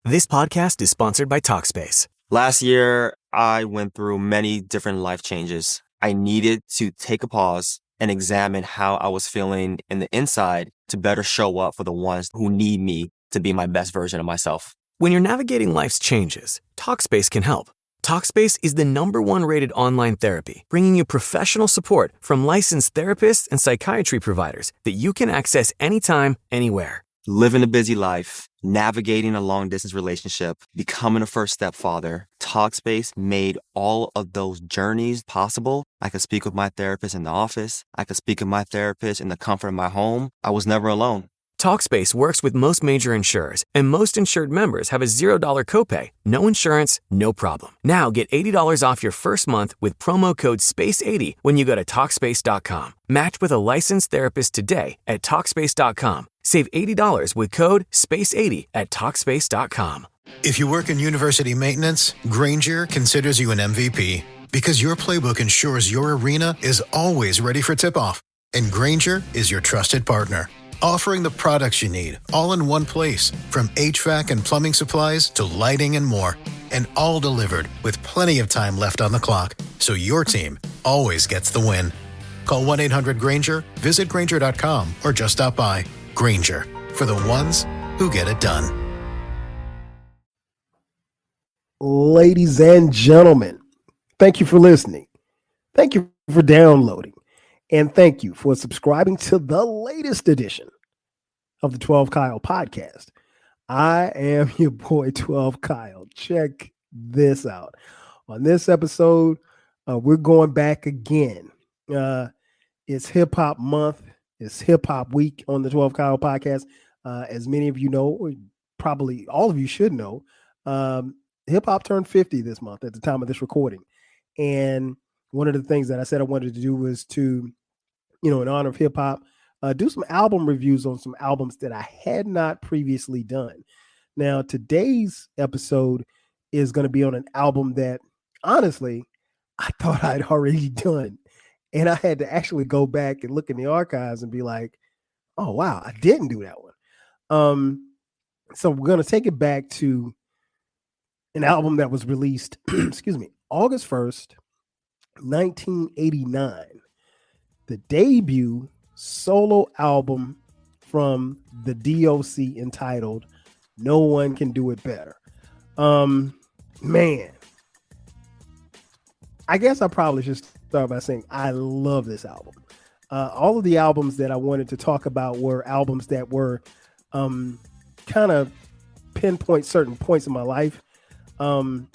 This podcast is sponsored by Talkspace. Last year, I went through many different life changes. I needed to take a pause and examine how I was feeling in the inside to better show up for the ones who need me to be my best version of myself. When you're navigating life's changes, Talkspace can help. Talkspace is the #1 rated online therapy, bringing you professional support from licensed therapists and psychiatry providers that you can access anytime, anywhere. Living a busy life, navigating a long-distance relationship, becoming a first-step father, Talkspace made all of those journeys possible. I could speak with my therapist in the office. I could speak with my therapist in the comfort of my home. I was never alone. Talkspace works with most major insurers, and most insured members have a $0 copay. No insurance, no problem. Now get $80 off your first month with promo code SPACE80 when you go to Talkspace.com. Match with a licensed therapist today at Talkspace.com. Save $80 with code SPACE80 at Talkspace.com. If you work in university maintenance, Grainger considers you an MVP because your playbook ensures your arena is always ready for tip-off. And Grainger is your trusted partner, offering the products you need all in one place, from HVAC and plumbing supplies to lighting and more, and all delivered with plenty of time left on the clock, so your team always gets the win. Call 1-800-GRAINGER, visit Grainger.com, or just stop by. Grainger, for the ones who get it done. Ladies and gentlemen, thank you for listening. Thank you for downloading. And thank you for subscribing to the latest edition of the 12 Kyle podcast. I am your boy 12 Kyle. Check this out. On this episode, we're going back again. It's hip hop month. It's hip hop week on the 12 Kyle podcast. As many of you know, or probably all of you should know, hip hop turned 50 this month at the time of this recording. And one of the things that I said I wanted to do was to, in honor of hip hop, do some album reviews on some albums that I had not previously done. Now, today's episode is going to be on an album that, honestly, I thought I'd already done. And I had to actually go back and look in the archives and be like, oh, wow, I didn't do that one. So we're going to take it back to an album that was released, August 1st, 1989. The debut solo album from the D.O.C. entitled No One Can Do It Better. Man, I guess I probably should start by saying I love this album. All of the albums that I wanted to talk about were albums that were kind of pinpoint certain points in my life. And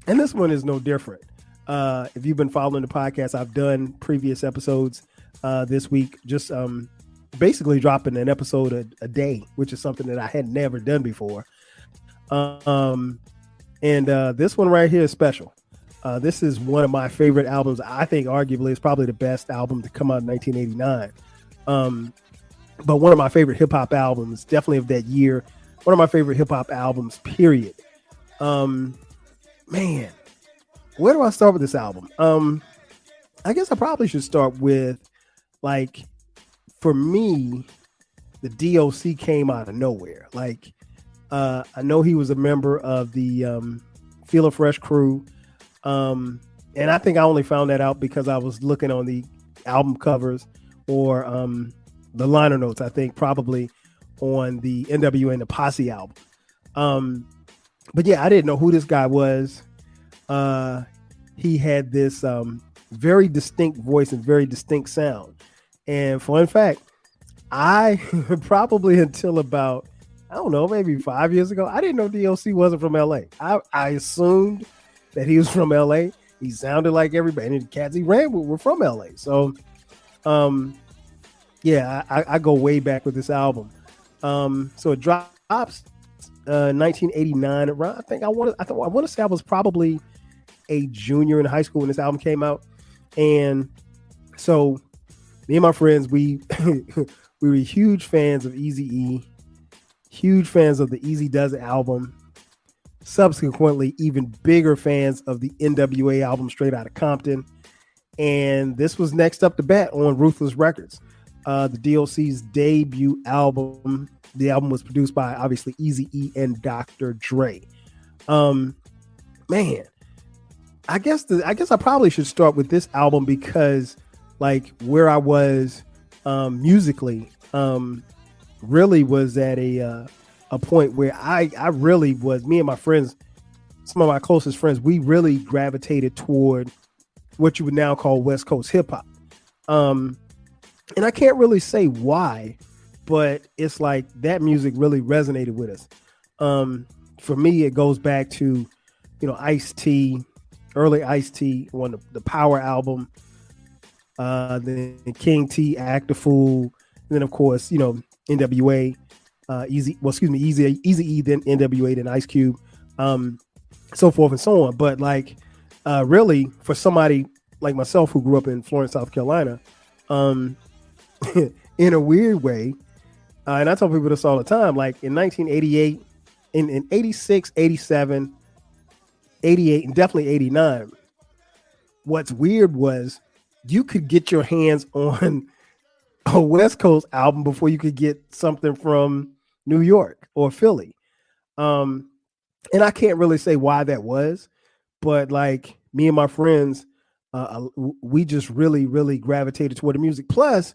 this one is no different. If you've been following the podcast, I've done previous episodes this week, just basically dropping an episode a day, which is something that I had never done before. And this one right here is special. This is one of my favorite albums. I think arguably it's probably the best album to come out in 1989. But one of my favorite hip hop albums, definitely of that year. One of my favorite hip hop albums, period. Man, where do I start with this album? I guess I probably should start with, for me, the D.O.C. came out of nowhere. I know he was a member of the Feel a Fresh crew. And I think I only found that out because I was looking on the album covers or the liner notes, I think probably on the NWA and the Posse album. But yeah, I didn't know who this guy was. He had this very distinct voice and very distinct sound. And fun fact, I probably until about, I don't know, maybe 5 years ago, I didn't know D.O.C. wasn't from LA. I assumed that he was from LA. He sounded like everybody. And the cats he ran with were from LA. So, yeah, I go way back with this album. So it drops 1989. Around, I want to say I was probably a junior in high school when this album came out. And so me and my friends, we we were huge fans of Eazy-E, huge fans of the Eazy Does It album. Subsequently, even bigger fans of the NWA album Straight Outta Compton. And this was next up to bat on Ruthless Records, the D.O.C.'s debut album The album was produced by obviously Eazy-E and Dr. Dre. Man, I guess I probably should start with this album because like where I was musically really was at a point where I really was, me and my friends, some of my closest friends, we really gravitated toward what you would now call West Coast hip hop. And I can't really say why, but it's like that music really resonated with us. For me, it goes back to, Ice-T, early Ice-T on the Power album, then King T, Act a Fool, and then of course, NWA, Eazy-E, then NWA, then Ice Cube, so forth and so on. But like, really, for somebody like myself who grew up in Florence, South Carolina, in a weird way, and I tell people this all the time, like in 1988, in 86, 87, 88, and definitely 89, what's weird was you could get your hands on a West Coast album before you could get something from New York or Philly. And I can't really say why that was, but like me and my friends, we just really, really gravitated toward the music. Plus,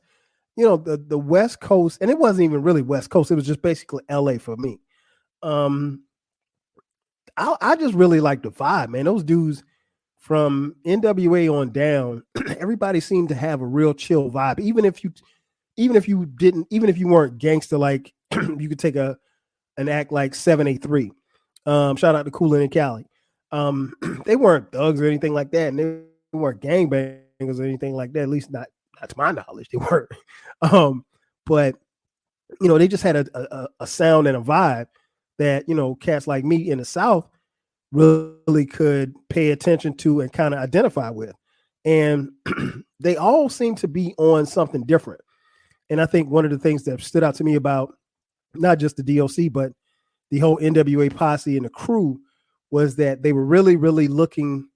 the West Coast, and it wasn't even really West Coast. It was just basically LA for me. I just really like the vibe, man. Those dudes from NWA on down, everybody seemed to have a real chill vibe. Even if you weren't gangster, like you could take an act like 783. Shout out to Coolin and Cali. They weren't thugs or anything like that, and they weren't gangbangers or anything like that. At least not to my knowledge, they weren't. But they just had a sound and a vibe that cats like me in the South really could pay attention to and kind of identify with, and they all seem to be on something different. And I think one of the things that stood out to me about not just the D.O.C. but the whole NWA posse and the crew was that they were really, really looking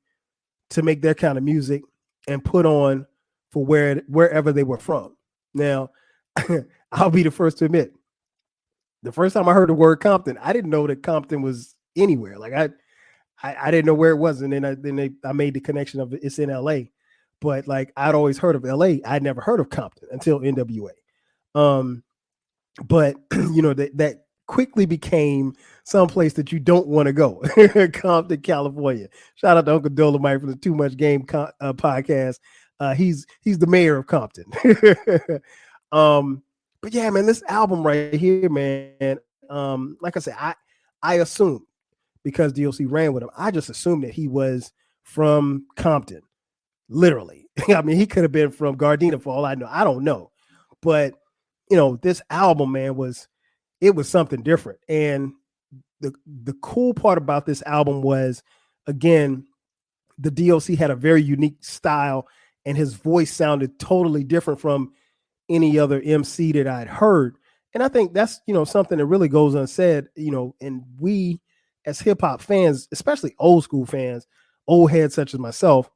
to make their kind of music and put on for wherever they were from. Now, I'll be the first to admit, the first time I heard the word Compton, I didn't know that Compton was anywhere. Like I didn't know where it was, and then I made the connection of it's in LA, but like I'd always heard of LA, I'd never heard of Compton until NWA. But that quickly became someplace that you don't want to go. Compton, California. Shout out to Uncle Dolomite from the Too Much Game podcast. He's the mayor of Compton. But yeah, man, this album right here, man. Like I said, I assumed, because D.O.C. ran with him, I just assumed that he was from Compton, literally. I mean, he could have been from Gardena for all I know. I don't know, but this album, man, was something different. And the cool part about this album was, again, the D.O.C. had a very unique style, and his voice sounded totally different from any other MC that I'd heard. And I think that's, something that really goes unsaid, and we as hip hop fans, especially old school fans, old heads such as myself,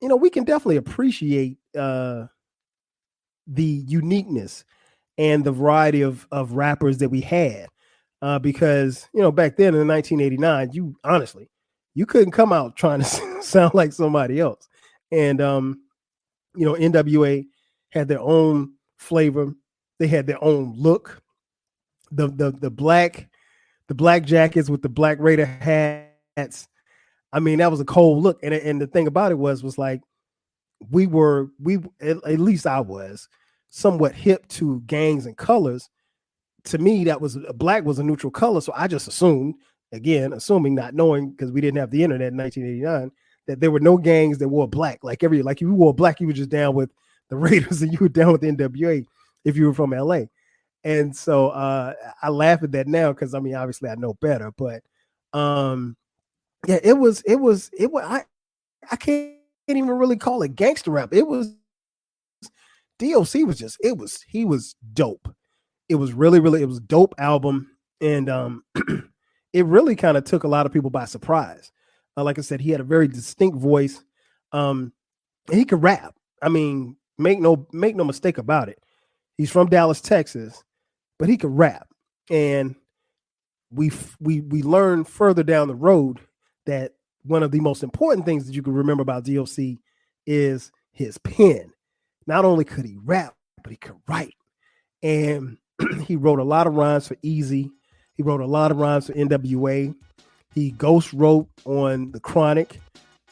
we can definitely appreciate the uniqueness and the variety of rappers that we had. Because, back then in 1989, you couldn't come out trying to sound like somebody else. And, NWA had their own flavor. They had their own look. The black jackets with the black Raider hats. I mean, that was a cold look. And the thing about it was like, we at least I was somewhat hip to gangs and colors. To me, black was a neutral color. So I just assumed, again, assuming, not knowing, because we didn't have the internet in 1989, that there were no gangs that wore black. Like if you wore black, you were just down with the Raiders and you were down with the NWA if you were from LA. And so I laugh at that now because, I mean, obviously I know better. But yeah, it was I can't even really call it gangster rap. It was D.O.C. was he was dope. It was really, really, it was a dope album. And it really kind of took a lot of people by surprise. Like I said, he had a very distinct voice. And he could rap. I mean, make no mistake about it. He's from Dallas, Texas, but he could rap. And we learn further down the road that one of the most important things that you can remember about D.O.C. is his pen. Not only could he rap, but he could write. And he wrote a lot of rhymes for Easy. He wrote a lot of rhymes for NWA. He ghost wrote on The Chronic.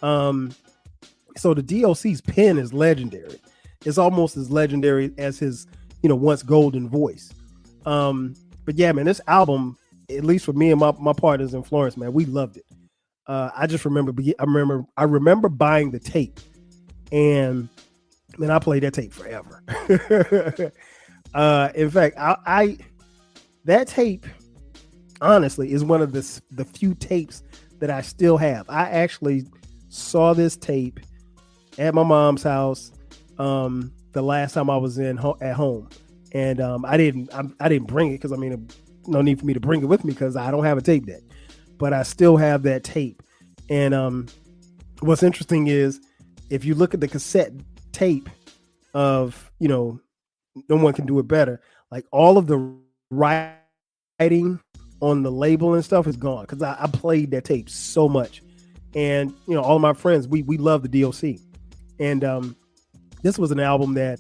So the D.O.C.'s pen is legendary. It's almost as legendary as his, once golden voice. But yeah, man, this album, at least for me and my partners in Florence, man, we loved it. I just remember buying the tape, and man, I played that tape forever. In fact, I that tape, honestly, is one of the few tapes that I still have. I actually saw this tape at my mom's house the last time I was at home, and I didn't bring it because no need for me to bring it with me because I don't have a tape deck, but I still have that tape. And what's interesting is if you look at the cassette tape of No One Can Do It Better, like all of the writing on the label and stuff is gone because I played that tape so much. And all of my friends, we love the D.O.C. And this was an album that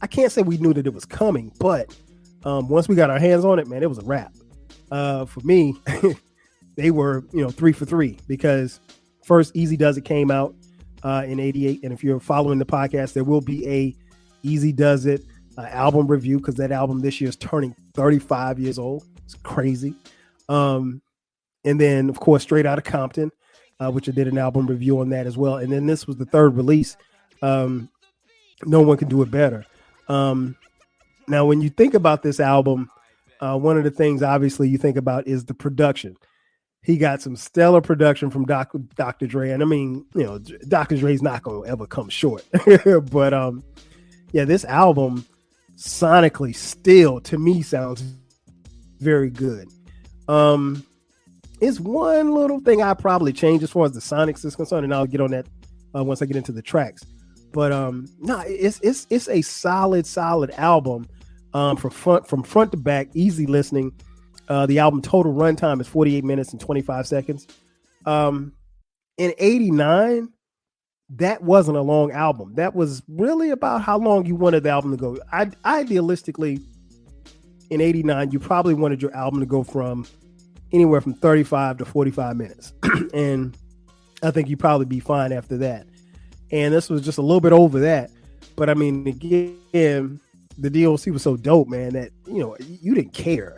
I can't say we knew that it was coming, but once we got our hands on it, man, it was a wrap. For me, they were 3 for 3 because first Easy Does It came out in '88, and if you're following the podcast, there will be a Easy Does It album review because that album this year is turning 35 years old. It's crazy. And then of course Straight Outta Compton, which I did an album review on that as well. And then this was the third release, No One Can Do It Better. Now, when you think about this album, one of the things obviously you think about is the production. He got some stellar production from Dr. Dre. And Dr. Dre's not going to ever come short. But yeah, this album sonically still, to me, sounds very good. It's one little thing I probably change as far as the sonics is concerned, and I'll get on that once I get into the tracks. But no, it's a solid album from front to back, easy listening. The album total runtime is 48 minutes and 25 seconds. In '89, that wasn't a long album. That was really about how long you wanted the album to go. Idealistically, in '89, you probably wanted your album to go from anywhere from 35 to 45 minutes. And I think you'd probably be fine after that. And this was just a little bit over that. But again, the D.O.C. was so dope, man, that, you didn't care.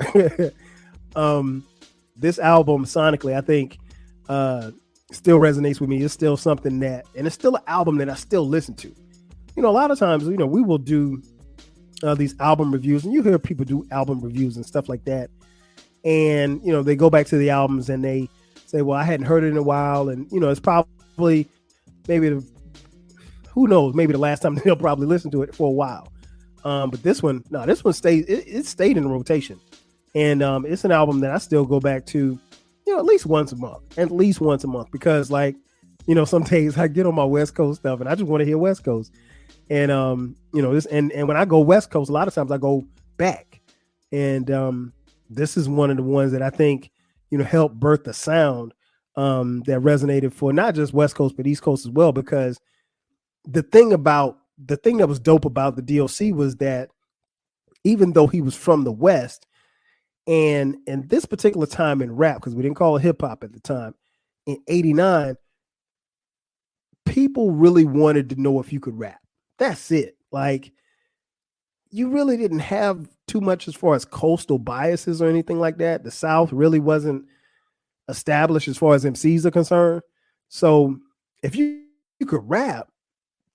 This album sonically, I think, still resonates with me. It's still something that, and it's still an album that I still listen to. A lot of times, we will do these album reviews, and you hear people do album reviews and stuff like that. And, they go back to the albums and they say, well, I hadn't heard it in a while. And, it's probably who knows, maybe the last time they'll probably listen to it for a while. But this one stayed, it stayed in rotation. And it's an album that I still go back to, at least once a month, because some days I get on my West Coast stuff and I just want to hear West Coast. And, this, and when I go West Coast, a lot of times I go back. And this is one of the ones that I think, helped birth the sound that resonated for not just West Coast, but East Coast as well, because the thing that was dope about the D.O.C. was that even though he was from the West, and in this particular time in rap, because we didn't call it hip hop at the time, in '89, people really wanted to know if you could rap. That's it. You really didn't have too much as far as coastal biases or anything like that. The South really wasn't established as far as MCs are concerned. So if you could rap,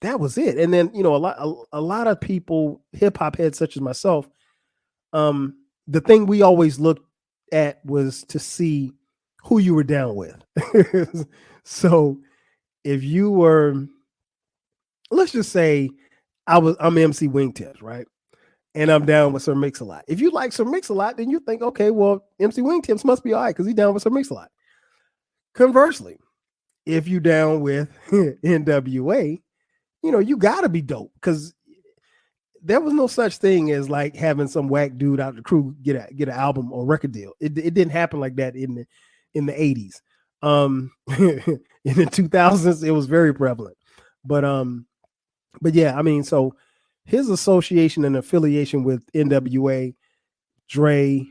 that was it. And then, a lot of people, hip hop heads such as myself, the thing we always looked at was to see who you were down with. So if you were, let's just say I'm MC Wingtips, right? And I'm down with Sir Mix-a-Lot. If you like Sir Mix-a-Lot, then you think, okay, well, MC Wingtips must be all right because he's down with Sir Mix-a-Lot. Conversely, if you down with NWA, you got to be dope because there was no such thing as like having some whack dude out of the crew get an album or record deal. It didn't happen like that in the 80s. In the 2000s, it was very prevalent. But yeah, I mean, so his association and affiliation with NWA, Dre,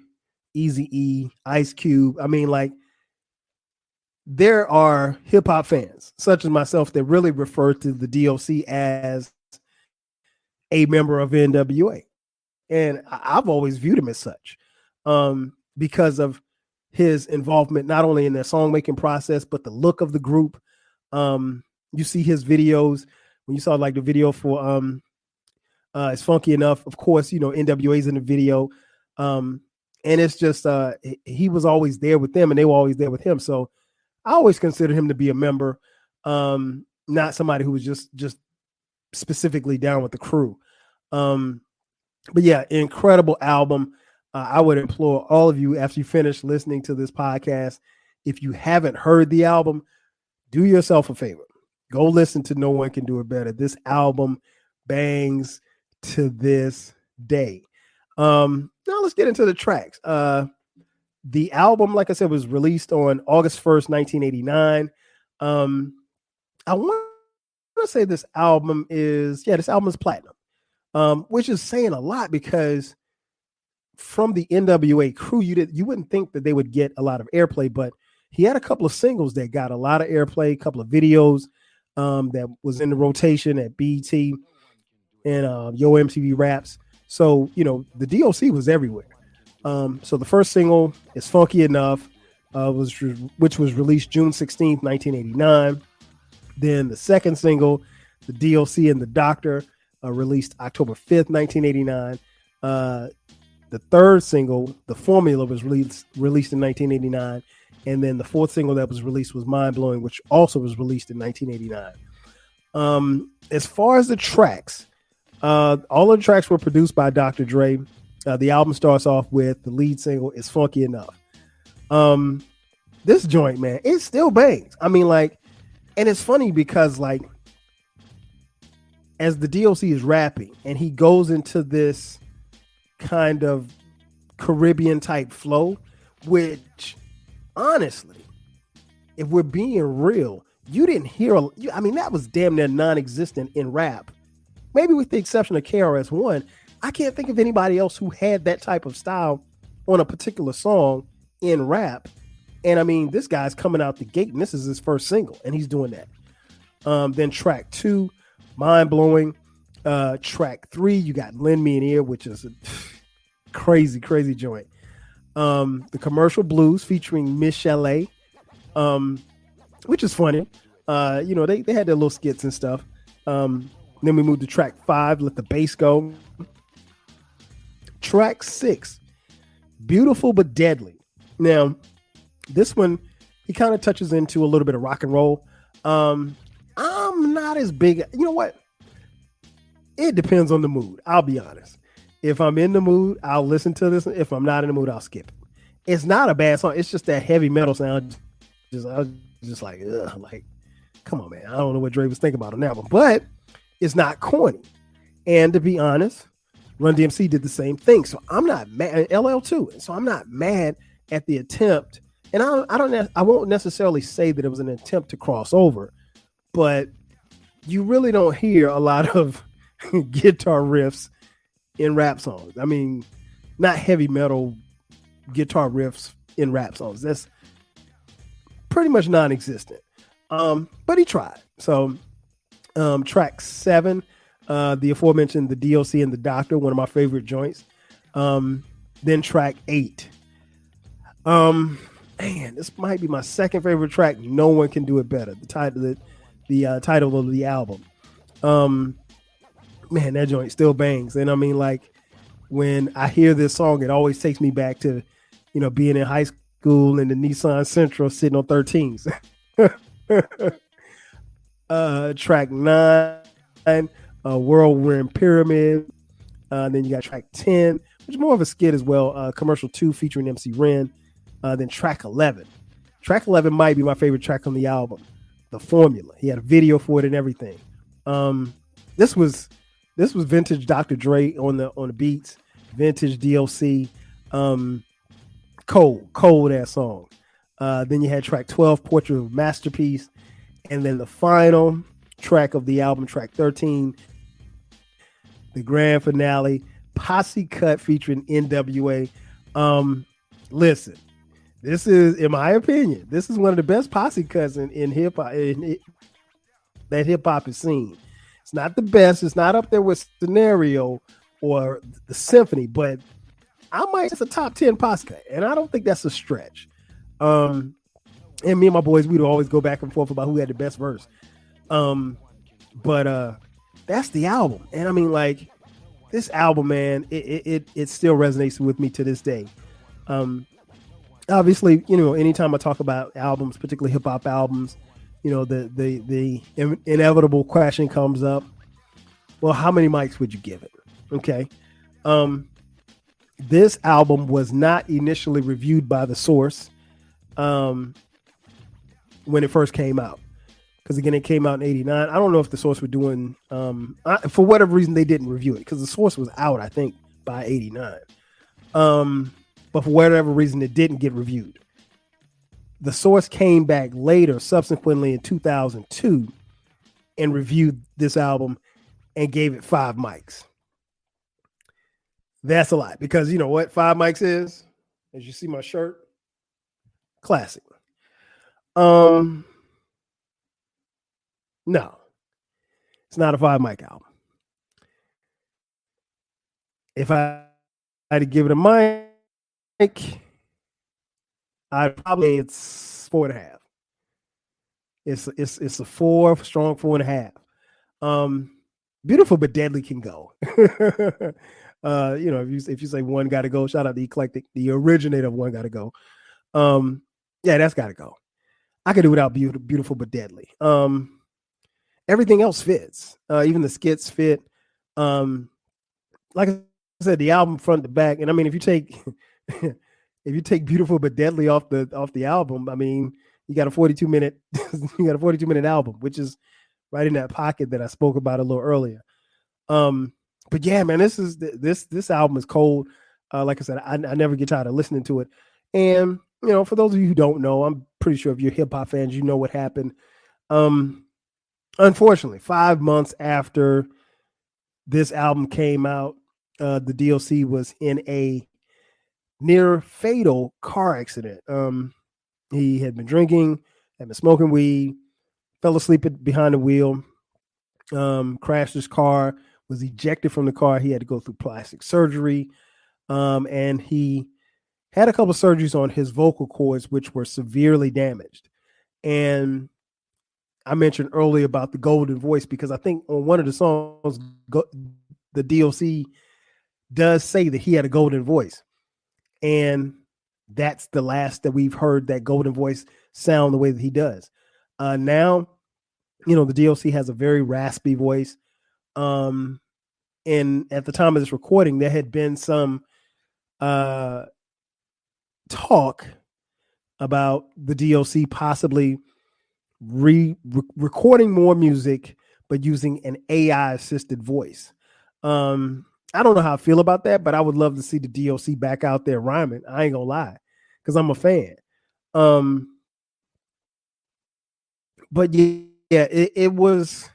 Eazy-E, Ice Cube. I mean, like, there are hip hop fans such as myself that really refer to the D.O.C. as a member of NWA. And I've always viewed him as such, because of his involvement, not only in their song making process, but the look of the group. You see his videos when you saw like the video for It's Funky Enough. Of course, you know, NWA's in the video. And it's just, he was always there with them and they were always there with him. So I always considered him to be a member, not somebody who was just specifically down with the crew. But yeah, incredible album. I would implore all of you, after you finish listening to this podcast, if you haven't heard the album, do yourself a favor. Go listen to No One Can Do It Better. This album bangs to this day. Now let's get into the tracks. The album, like I said, was released on August 1st, 1989. I want to say this album is platinum, which is saying a lot because from the NWA crew, you wouldn't think that they would get a lot of airplay, but he had a couple of singles that got a lot of airplay, a couple of videos that was in the rotation at BET and Yo MTV Raps. So, you know, the D.O.C. was everywhere. So the first single is Funky Enough, which was released June 16th, 1989. Then the second single, the D.O.C. and the Doctor, released October 5th, 1989. The third single, The Formula, was released in 1989. And then the fourth single that was released was Mind Blowing, which also was released in 1989. As far as the tracks, all of the tracks were produced by Dr. Dre. The album starts off with the lead single is Funky Enough. This joint, man, it still bangs. I mean, like, and it's funny because, like, as the D.O.C. is rapping and he goes into this kind of Caribbean type flow, which honestly, if we're being real, you didn't hear, I mean, that was damn near non-existent in rap. Maybe with the exception of KRS-One, I can't think of anybody else who had that type of style on a particular song in rap. And I mean, this guy's coming out the gate and this is his first single and he's doing that. Then track 2, Mind Blowing. Track 3, you got Lend Me an Ear, which is a crazy joint. The Commercial Blues featuring Miss Chalet, which is funny. You know, they had their little skits and stuff. Then we moved to track 5, Let the Bass Go. Track 6, Beautiful But Deadly. Now, this one, he kind of touches into a little bit of rock and roll. I'm not as big. You know what? It depends on the mood. I'll be honest. If I'm in the mood, I'll listen to this. If I'm not in the mood, I'll skip it. It's not a bad song. It's just that heavy metal sound. I was just like, ugh, like, come on, man. I don't know what Dre was thinking about on that one, but it's not corny. And to be honest, Run DMC did the same thing. So I'm not mad. LL too. So I'm not mad at the attempt. And I won't necessarily say that it was an attempt to cross over, but you really don't hear a lot of guitar riffs in rap songs. I mean, not heavy metal guitar riffs in rap songs. That's pretty much non-existent. But he tried. So track 7, the aforementioned the D.O.C. and the Doctor, one of my favorite joints. Then track 8. Man, this might be my second favorite track. No One Can Do It Better. The title of the album. Man, that joint still bangs. And I mean, like, when I hear this song, it always takes me back to, you know, being in high school in the Nissan Sentra sitting on 13s. Track 9, Whirlwind Pyramid. Then you got track 10, which is more of a skit as well. Commercial 2 featuring MC Ren. Then track 11. Track 11 might be my favorite track on the album. The Formula. He had a video for it and everything. This was This was vintage Dr. Dre on the beats, vintage D.O.C. Cold ass song. Then you had track 12, Portrait of a Masterpiece, and then the final track of the album, track 13, the grand finale, Posse Cut featuring NWA. Listen, this is, in my opinion, this is one of the best posse cuts in hip hop that hip hop has seen. It's not the best. It's not up there with Scenario or the Symphony, but I might, it's a top 10 posse cut, and I don't think that's a stretch. And me and my boys, we'd always go back and forth about who had the best verse. But that's the album, and I mean, like, this album, man, it still resonates with me to this day. Obviously, you know, anytime I talk about albums, particularly hip hop albums, you know, the inevitable question comes up. Well, how many mics would you give it? Okay. This album was not initially reviewed by The Source when it first came out. Because again, it came out in 89. I don't know if The Source were doing, for whatever reason, they didn't review it. Because The Source was out, I think, by 89. But for whatever reason, it didn't get reviewed. The Source came back later, subsequently in 2002, and reviewed this album and gave it 5 mics. That's a lot, because you know what 5 mics is? As you see my shirt, classic. No, it's not a 5 mic album. If I had to give it a mic, I'd probably, it's 4.5. It's a 4, strong 4.5. Beautiful but Deadly can go. You know, if you say one got to go, shout out the Eclectic, the originator of One Got to Go. Yeah, that's got to go. I could do without Beautiful but Deadly. Everything else fits. Even the skits fit. Like I said, the album front to back, and I mean, if you take Beautiful but Deadly off the album, I mean, you got a 42-minute album, which is right in that pocket that I spoke about a little earlier. But yeah, man, this album is cold. Like I said, I never get tired of listening to it. And you know, for those of you who don't know, I'm pretty sure if you're hip hop fans, you know what happened. Unfortunately, 5 months after this album came out, the D.O.C. was in a near fatal car accident. He had been drinking, had been smoking weed, fell asleep behind the wheel, crashed his car, was ejected from the car. He had to go through plastic surgery, and he had a couple of surgeries on his vocal cords, which were severely damaged. And I mentioned earlier about the golden voice, because I think on one of the songs, the D.O.C. does say that he had a golden voice. And that's the last that we've heard that golden voice sound the way that he does. Now, you know, the D.O.C. has a very raspy voice. And at the time of this recording, there had been some talk about the D.O.C. possibly recording more music, but using an AI assisted voice. I don't know how I feel about that, but I would love to see the D.O.C. back out there rhyming. I ain't gonna lie, because I'm a fan. But yeah, it was,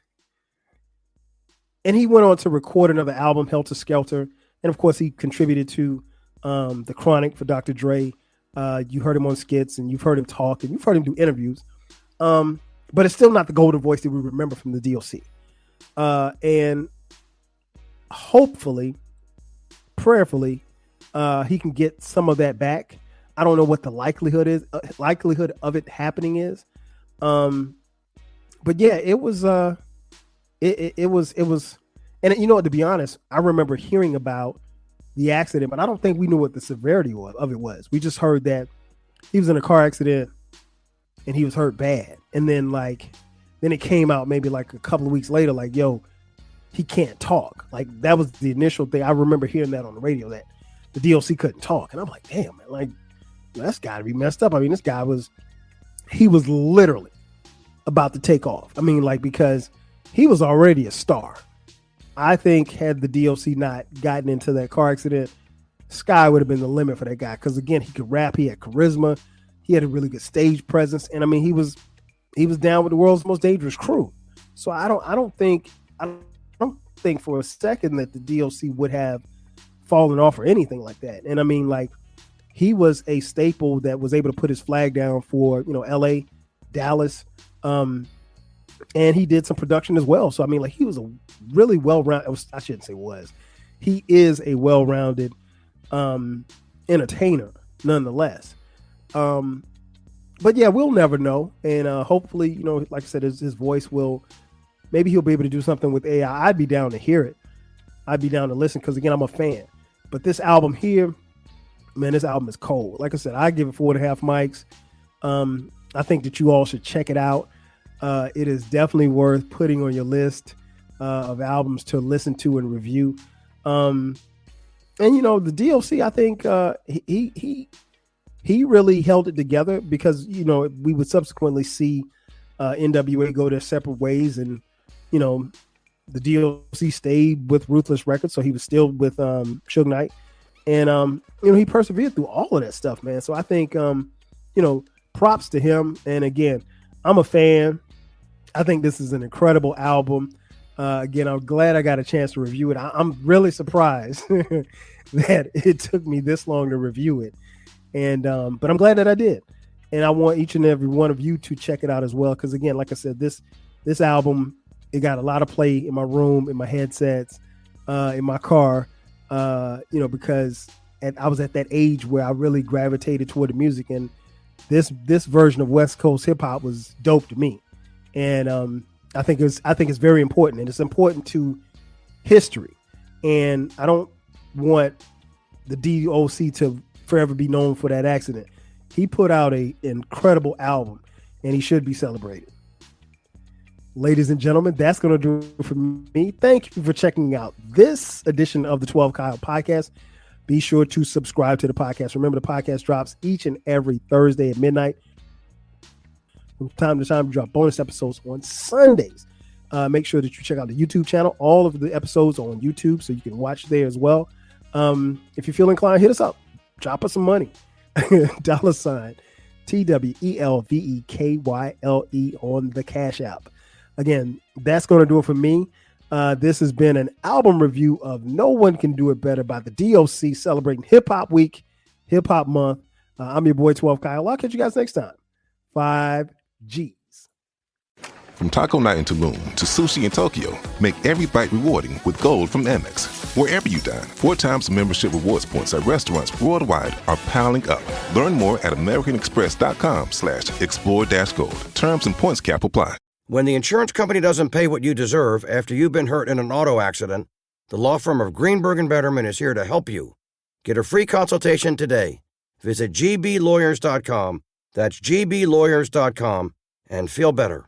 and he went on to record another album, Helter Skelter, and of course he contributed to The Chronic for Dr. Dre. You heard him on skits, and you've heard him talk, and you've heard him do interviews. But it's still not the golden voice that we remember from the D.O.C. And hopefully, prayerfully, he can get some of that back. I don't know what the likelihood of it happening is. But yeah, it was, it was, and you know what, to be honest, I remember hearing about the accident, but I don't think we knew what the severity of it was. We just heard that he was in a car accident and he was hurt bad. And then it came out maybe like a couple of weeks later, like, yo, he can't talk. Like, that was the initial thing. I remember hearing that on the radio, that the D.O.C. couldn't talk. And I'm like, damn, man, like, that's gotta be messed up. I mean, this guy was literally about to take off. I mean, like, because he was already a star. I think had the D.O.C. not gotten into that car accident, sky would have been the limit for that guy. Because again, he could rap, he had charisma, he had a really good stage presence, and I mean, he was down with the world's most dangerous crew. So I don't think for a second that the D.O.C. would have fallen off or anything like that. And I mean, like, he was a staple that was able to put his flag down for, LA, Dallas, and he did some production as well. So I mean, like, he was a really well-rounded, I shouldn't say was, he is a well-rounded entertainer nonetheless. But yeah, we'll never know. And hopefully, like I said, his voice maybe he'll be able to do something with AI. I'd be down to hear it. I'd be down to listen because, again, I'm a fan. But this album here, man, this album is cold. Like I said, I give it 4.5 mics. I think that you all should check it out. It is definitely worth putting on your list of albums to listen to and review. And the D.O.C., I think he really held it together because we would subsequently see NWA go their separate ways, and the D.O.C. stayed with Ruthless Records, so he was still with Suge Knight, and he persevered through all of that stuff, man. So I think props to him. And again, I'm a fan. I think this is an incredible album. Again, I'm glad I got a chance to review it. I'm really surprised that it took me this long to review it, and but I'm glad that I did. And I want each and every one of you to check it out as well, because again, like I said, this album, it got a lot of play in my room, in my headsets, in my car, because I was at that age where I really gravitated toward the music, and this version of West Coast hip hop was dope to me, and I think it's very important, and it's important to history, and I don't want the D.O.C. to forever be known for that accident. He put out an incredible album, and he should be celebrated. Ladies and gentlemen, that's going to do it for me. Thank you for checking out this edition of the 12 Kyle podcast. Be sure to subscribe to the podcast. Remember, the podcast drops each and every Thursday at midnight. From time to time, we drop bonus episodes on Sundays. Make sure that you check out the YouTube channel. All of the episodes are on YouTube, so you can watch there as well. If you feel inclined, hit us up. Drop us some money. $TWELVEKYLE on the Cash App. Again, that's going to do it for me. This has been an album review of No One Can Do It Better by the D.O.C. celebrating Hip Hop Week, Hip Hop Month. I'm your boy 12 Kyle. I'll catch you guys next time. 5Gs. From taco night in Tulum to sushi in Tokyo, make every bite rewarding with Gold from Amex. Wherever you dine, 4 times membership rewards points at restaurants worldwide are piling up. Learn more at americanexpress.com/explore-gold. Terms and points cap apply. When the insurance company doesn't pay what you deserve after you've been hurt in an auto accident, the law firm of Greenberg & Betterman is here to help you. Get a free consultation today. Visit gblawyers.com. That's gblawyers.com, and feel better.